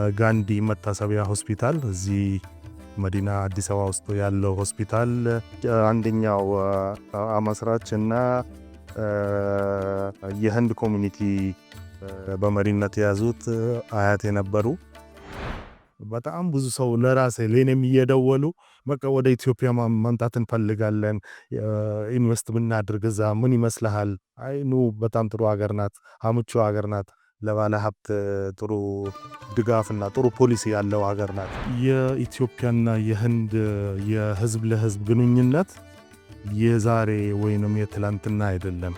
የጋንዲ መታሰቢያ ሆስፒታል እዚህ መዲና አዲስ አበባ ውስጥ ያለው ሆስፒታል አንደኛው መስራች እና የህንድ ኮሚኒቲ በመሪነት የያዙት አያት የነበሩ በጣም ብዙ ሰው ለራሴ ለኔም እየደወሉ በቃ ወደ ኢትዮጵያ ማምጣት እንፈልጋለን፣ ኢንቨስት ብናድርግ እዛ ምን ይመስልሃል? አይ ኑ በጣም ጥሩ ሀገር ናት፣ አምቹ ሀገር ናት፣ ለባለ ሀብት ጥሩ ድጋፍና ጥሩ ፖሊሲ ያለው ሀገር ናት። የኢትዮጵያና የህንድ የህዝብ ለህዝብ ግንኙነት የዛሬ ወይንም የትላንትና አይደለም።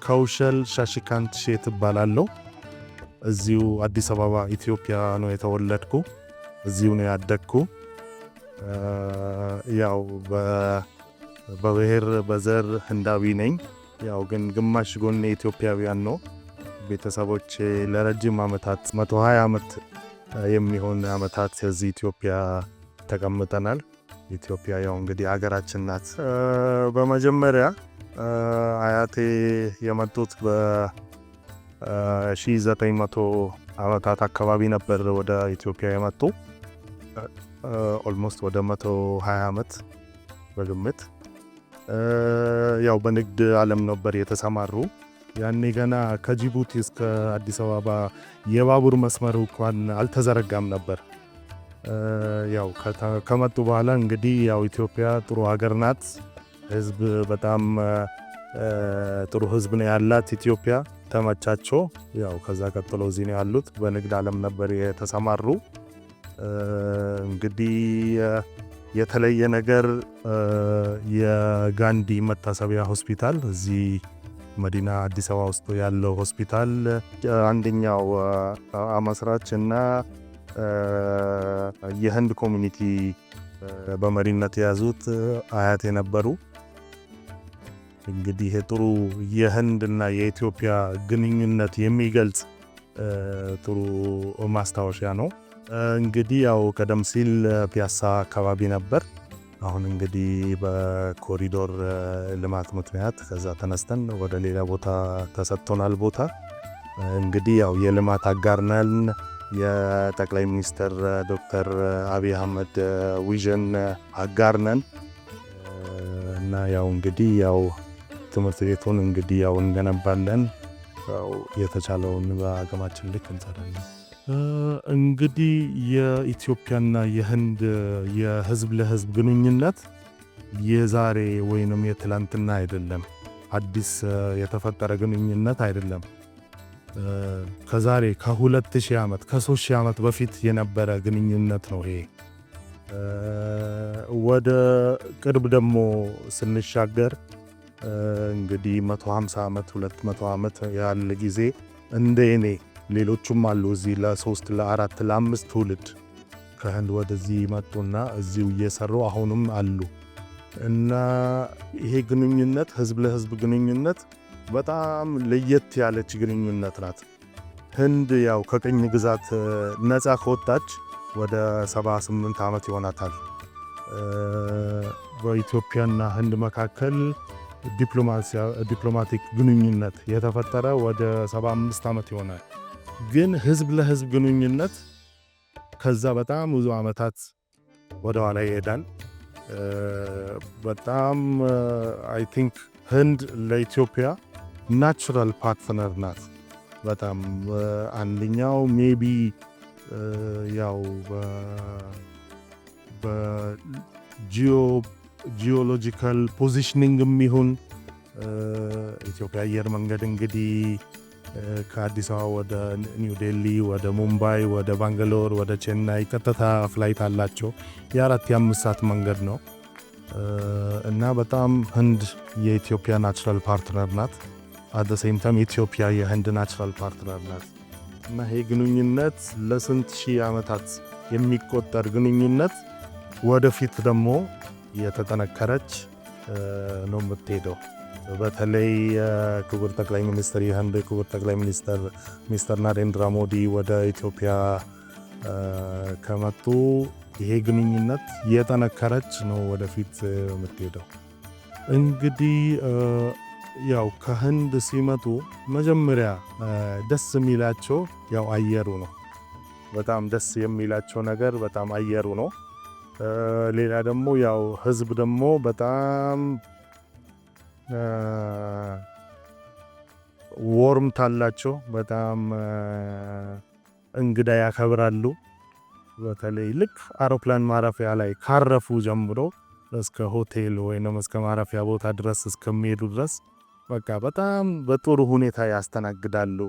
ከውሸል ሻሽካንት ሼት ባላለው እዚሁ አዲስ አበባ ኢትዮጵያ ነው የተወለድኩ፣ እዚሁ ነው ያደግኩ። ያው በብሔር በዘር ህንዳዊ ነኝ። ያው ግን ግማሽ ጎኔ ኢትዮጵያውያን ነው። ቤተሰቦቼ ለረጅም ዓመታት 120 ዓመት የሚሆን ዓመታት እዚህ ኢትዮጵያ ተቀምጠናል። ኢትዮጵያ ያው እንግዲህ ሀገራችን ናት። በመጀመሪያ አያቴ የመጡት በ1900 ዓመታት አካባቢ ነበር ወደ ኢትዮጵያ የመጡ። ኦልሞስት ወደ 120 ዓመት በግምት። ያው በንግድ ዓለም ነበር የተሰማሩ። ያኔ ገና ከጅቡቲ እስከ አዲስ አበባ የባቡር መስመር እንኳን አልተዘረጋም ነበር። ያው ከመጡ በኋላ እንግዲህ ያው ኢትዮጵያ ጥሩ ሀገር ናት። ህዝብ በጣም ጥሩ ህዝብ ነው ያላት ኢትዮጵያ። ተመቻቸው። ያው ከዛ ቀጥሎ እዚህ ነው ያሉት። በንግድ ዓለም ነበር የተሰማሩ። እንግዲህ የተለየ ነገር የጋንዲ መታሰቢያ ሆስፒታል እዚህ መዲና አዲስ አበባ ውስጥ ያለው ሆስፒታል አንደኛው መስራች እና የህንድ ኮሚኒቲ በመሪነት የያዙት አያት የነበሩ። እንግዲህ ጥሩ የህንድና የኢትዮጵያ ግንኙነት የሚገልጽ ጥሩ ማስታወሻ ነው። እንግዲህ ያው ቀደም ሲል ፒያሳ አካባቢ ነበር። አሁን እንግዲህ በኮሪዶር ልማት ምክንያት ከዛ ተነስተን ወደ ሌላ ቦታ ተሰጥቶናል ቦታ። እንግዲህ ያው የልማት አጋር ነን። የጠቅላይ ሚኒስትር ዶክተር አብይ አህመድ ቪዥን አጋር ነን እና ያው እንግዲህ ያው ትምህርት ቤቱን እንግዲህ ያው እንገነባለን። ያው የተቻለውን በአቅማችን ልክ እንሰራለን። እንግዲህ የኢትዮጵያና የህንድ የህዝብ ለህዝብ ግንኙነት የዛሬ ወይንም የትላንትና አይደለም። አዲስ የተፈጠረ ግንኙነት አይደለም። ከዛሬ ከ2000 ዓመት ከ3000 ዓመት በፊት የነበረ ግንኙነት ነው ይሄ። ወደ ቅርብ ደግሞ ስንሻገር እንግዲህ 150 ዓመት 200 ዓመት ያለ ጊዜ እንደ እኔ ሌሎችም አሉ እዚህ ለ3 ለ4 ለ5 ትውልድ ከህንድ ወደዚህ መጡና እዚሁ እየሰሩ አሁንም አሉ። እና ይሄ ግንኙነት ህዝብ ለህዝብ ግንኙነት በጣም ለየት ያለች ግንኙነት ናት። ህንድ ያው ከቅኝ ግዛት ነፃ ከወጣች ወደ 78 ዓመት ይሆናታል። በኢትዮጵያና ህንድ መካከል ዲፕሎማቲክ ግንኙነት የተፈጠረ ወደ 75 ዓመት ይሆናል። ግን ህዝብ ለህዝብ ግንኙነት ከዛ በጣም ብዙ ዓመታት ወደ ኋላ ይሄዳል። በጣም አይ ቲንክ ህንድ ለኢትዮጵያ ናቹራል ፓርትነር ናት። በጣም አንደኛው ሜቢ ያው በጂኦሎጂካል ፖዚሽኒንግም ይሁን ኢትዮጵያ አየር መንገድ እንግዲህ ከአዲስ አበባ ወደ ኒው ዴሊ፣ ወደ ሙምባይ፣ ወደ ባንጋሎር፣ ወደ ቼናይ ቀጥታ ፍላይት አላቸው። የ4-5 ሰዓት መንገድ ነው እና በጣም ህንድ የኢትዮጵያ ናቹራል ፓርትነር ናት። አት ዘ ሴም ታይም ኢትዮጵያ የህንድ ናቹራል ፓርትነር ናት እና ይሄ ግንኙነት ለስንት ሺህ ዓመታት የሚቆጠር ግንኙነት ወደፊት ደግሞ የተጠነከረች ነው የምትሄደው። በተለይ ክቡር ጠቅላይ ሚኒስትር የህንድ ክቡር ጠቅላይ ሚኒስትር ሚስተር ናሬንድራ ሞዲ ወደ ኢትዮጵያ ከመጡ ይሄ ግንኙነት የጠነከረች ነው ወደፊት የምትሄደው። እንግዲህ ያው ከህንድ ሲመጡ መጀመሪያ ደስ የሚላቸው ያው አየሩ ነው። በጣም ደስ የሚላቸው ነገር በጣም አየሩ ነው። ሌላ ደግሞ ያው ህዝብ ደግሞ በጣም ዎርምት አላቸው። በጣም እንግዳ ያከብራሉ። በተለይ ልክ አውሮፕላን ማረፊያ ላይ ካረፉ ጀምሮ እስከ ሆቴል ወይንም እስከ ማረፊያ ቦታ ድረስ እስከሚሄዱ ድረስ በቃ በጣም በጥሩ ሁኔታ ያስተናግዳሉ።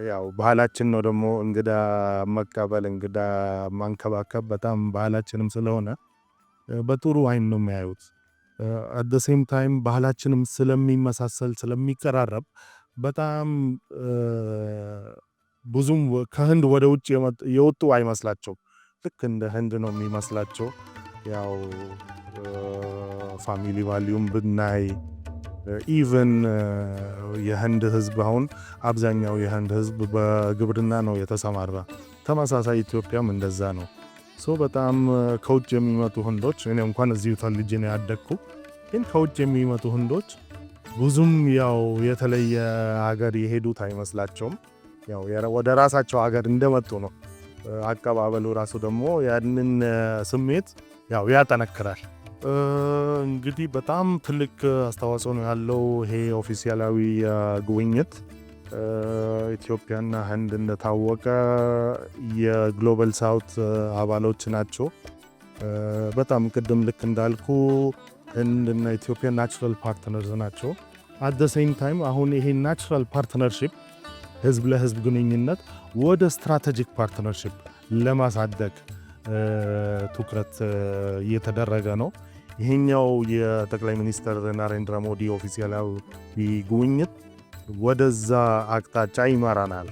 ያው ባህላችን ነው ደግሞ እንግዳ መቀበል፣ እንግዳ ማንከባከብ በጣም ባህላችንም ስለሆነ በጥሩ አይን ነው የሚያዩት። at the same time ባህላችንም ስለሚመሳሰል ስለሚቀራረብ በጣም ብዙም ከህንድ ወደ ውጭ የወጡ አይመስላቸው። ልክ እንደ ህንድ ነው የሚመስላቸው። ያው ፋሚሊ ቫልዩም ብናይ ኢቨን የህንድ ህዝብ አሁን አብዛኛው የህንድ ህዝብ በግብርና ነው የተሰማራ። ተመሳሳይ ኢትዮጵያም እንደዛ ነው። በጣም ከውጭ የሚመጡ ህንዶች እኔ እንኳን እዚሁ ተወልጄ ነው ያደግኩ፣ ግን ከውጭ የሚመጡ ህንዶች ብዙም ያው የተለየ ሀገር የሄዱት አይመስላቸውም። ያው ወደ ራሳቸው ሀገር እንደመጡ ነው። አቀባበሉ ራሱ ደግሞ ያንን ስሜት ያው ያጠነክራል። እንግዲህ በጣም ትልቅ አስተዋጽኦ ነው ያለው ይሄ ኦፊሻላዊ ጉብኝት። ኢትዮጵያና ህንድ እንደታወቀ የግሎባል ሳውት አባሎች ናቸው። በጣም ቅድም ልክ እንዳልኩ ህንድና ኢትዮጵያ ናቹራል ፓርትነርስ ናቸው። at the same time አሁን ይሄ ናቹራል ፓርትነርሺፕ ህዝብ ለህዝብ ግንኙነት ወደ ስትራቴጂክ ፓርትነርሺፕ ለማሳደግ ትኩረት እየተደረገ ነው። ይሄኛው የጠቅላይ ሚኒስትር ናሬንድራ ሞዲ ኦፊሻላዊ ጉብኝት ወደዛ አቅጣጫ ይመራናል።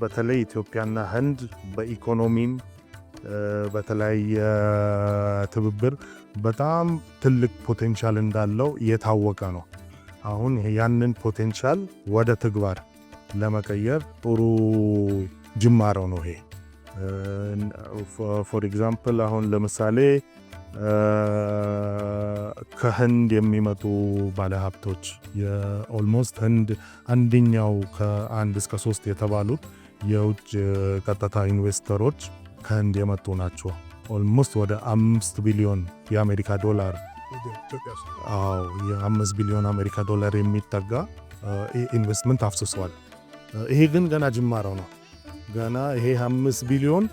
በተለይ ኢትዮጵያና ህንድ በኢኮኖሚም በተለያየ ትብብር በጣም ትልቅ ፖቴንሻል እንዳለው የታወቀ ነው። አሁን ያንን ፖቴንሻል ወደ ተግባር ለመቀየር ጥሩ ጅማሮ ነው ይሄ። ፎር ኤግዛምፕል አሁን ለምሳሌ ከህንድ የሚመጡ ባለሀብቶች የኦልሞስት ህንድ አንደኛው ከ1 እስከ 3 የተባሉት የውጭ ቀጥታ ኢንቨስተሮች ከህንድ የመጡ ናቸው። ኦልሞስት ወደ 5 ቢሊዮን የአሜሪካ ዶላር የ5 ቢሊዮን አሜሪካ ዶላር የሚጠጋ ኢንቨስትመንት አፍስሷል። ይሄ ግን ገና ጅማሮ ነው። ገና ይሄ 5 ቢሊዮን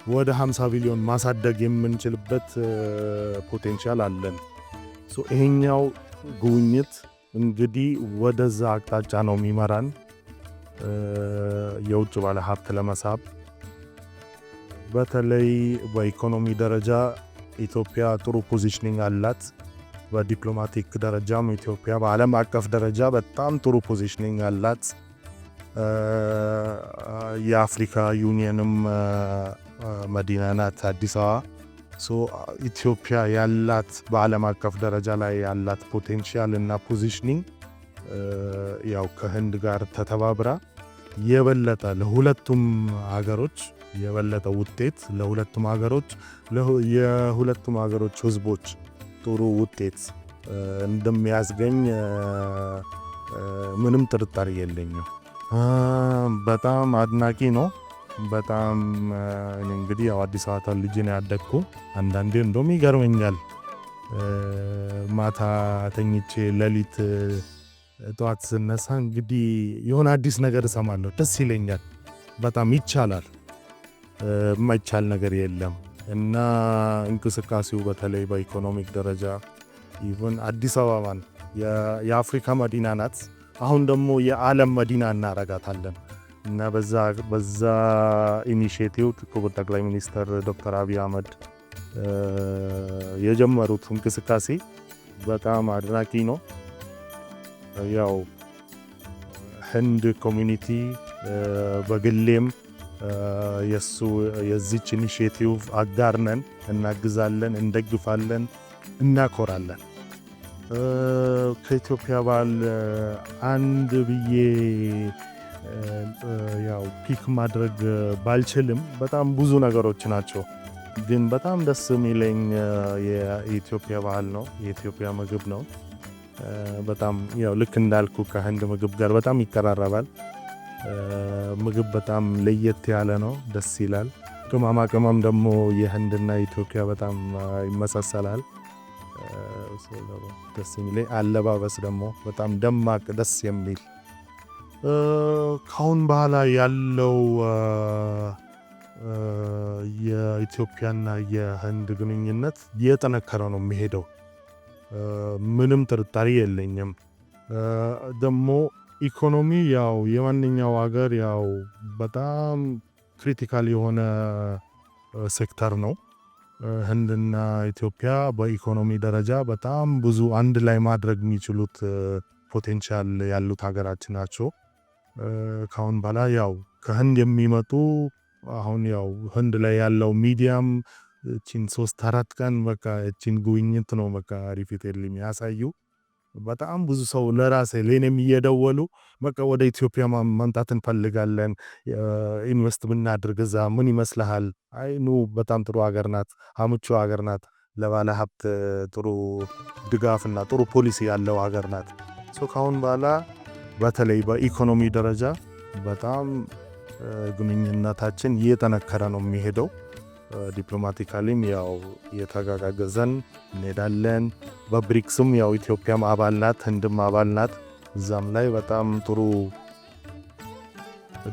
ወደ 50 ቢሊዮን ማሳደግ የምንችልበት ፖቴንሻል አለን። ይሄኛው ጉብኝት እንግዲህ ወደዛ አቅጣጫ ነው የሚመራን። የውጭ ባለ ሀብት ለመሳብ በተለይ በኢኮኖሚ ደረጃ ኢትዮጵያ ጥሩ ፖዚሽኒንግ አላት። በዲፕሎማቲክ ደረጃም ኢትዮጵያ በዓለም አቀፍ ደረጃ በጣም ጥሩ ፖዚሽኒንግ አላት። የአፍሪካ ዩኒየንም መዲና ናት አዲስ አበባ። ኢትዮጵያ ያላት በዓለም አቀፍ ደረጃ ላይ ያላት ፖቴንሻል እና ፖዚሽኒንግ ያው ከህንድ ጋር ተተባብራ የበለጠ ለሁለቱም ሀገሮች የበለጠ ውጤት ለሁለቱም ሀገሮች የሁለቱም ሀገሮች ህዝቦች ጥሩ ውጤት እንደሚያስገኝ ምንም ጥርጣሬ የለኝም። በጣም አድናቂ ነው። በጣም እንግዲህ ያው አዲስ አበባ ልጅ ነው ያደግኩ። አንዳንዴ እንደውም ይገርመኛል ማታ ተኝቼ ሌሊት ጠዋት ስነሳ እንግዲህ የሆነ አዲስ ነገር እሰማለሁ፣ ደስ ይለኛል። በጣም ይቻላል፣ የማይቻል ነገር የለም። እና እንቅስቃሴው በተለይ በኢኮኖሚክ ደረጃ ኢቭን አዲስ አበባን የአፍሪካ መዲና ናት፣ አሁን ደግሞ የዓለም መዲና እናረጋታለን። እና በዛ ኢኒሼቲቭ ክቡር ጠቅላይ ሚኒስትር ዶክተር አብይ አህመድ የጀመሩት እንቅስቃሴ በጣም አድናቂ ነው። ያው ህንድ ኮሚኒቲ በግሌም የሱ የዚች ኢኒሼቲቭ አጋር ነን፣ እናግዛለን፣ እንደግፋለን፣ እናኮራለን። ከኢትዮጵያ ባህል አንድ ብዬ ያው ፒክ ማድረግ ባልችልም በጣም ብዙ ነገሮች ናቸው። ግን በጣም ደስ የሚለኝ የኢትዮጵያ ባህል ነው፣ የኢትዮጵያ ምግብ ነው። በጣም ያው ልክ እንዳልኩ ከህንድ ምግብ ጋር በጣም ይቀራረባል። ምግብ በጣም ለየት ያለ ነው፣ ደስ ይላል። ቅመማ ቅመም ደግሞ የህንድና የኢትዮጵያ በጣም ይመሳሰላል። ደስ የሚለኝ አለባበስ ደግሞ በጣም ደማቅ ደስ የሚል ካሁን በኋላ ያለው የኢትዮጵያና የህንድ ግንኙነት እየጠነከረ ነው የሚሄደው። ምንም ጥርጣሬ የለኝም። ደግሞ ኢኮኖሚ ያው የማንኛው ሀገር ያው በጣም ክሪቲካል የሆነ ሴክተር ነው። ህንድና ኢትዮጵያ በኢኮኖሚ ደረጃ በጣም ብዙ አንድ ላይ ማድረግ የሚችሉት ፖቴንሻል ያሉት ሀገራችን ናቸው። ካሁን በኋላ ያው ከህንድ የሚመጡ አሁን ያው ህንድ ላይ ያለው ሚዲያም እቺን 3-4 ቀን በቃ እቺን ጉብኝት ነው በቃ ሪፒቴድሊ የሚያሳዩ። በጣም ብዙ ሰው ለራሴ ለኔም እየደወሉ በቃ ወደ ኢትዮጵያ መምጣት እንፈልጋለን፣ ኢንቨስት ብናድርግ እዛ ምን ይመስልሃል? አይኑ በጣም ጥሩ ሀገር ናት፣ አምቹ ሀገር ናት፣ ለባለ ሀብት ጥሩ ድጋፍና ጥሩ ፖሊሲ ያለው ሀገር ናት። ካሁን በኋላ በተለይ በኢኮኖሚ ደረጃ በጣም ግንኙነታችን እየጠነከረ ነው የሚሄደው። ዲፕሎማቲካሊም ያው እየተጋገዘን እንሄዳለን። በብሪክስም ያው ኢትዮጵያም አባል ናት፣ ህንድም አባል ናት። እዛም ላይ በጣም ጥሩ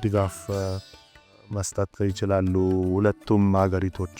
ድጋፍ መስጠት ይችላሉ ሁለቱም ሀገሪቶች።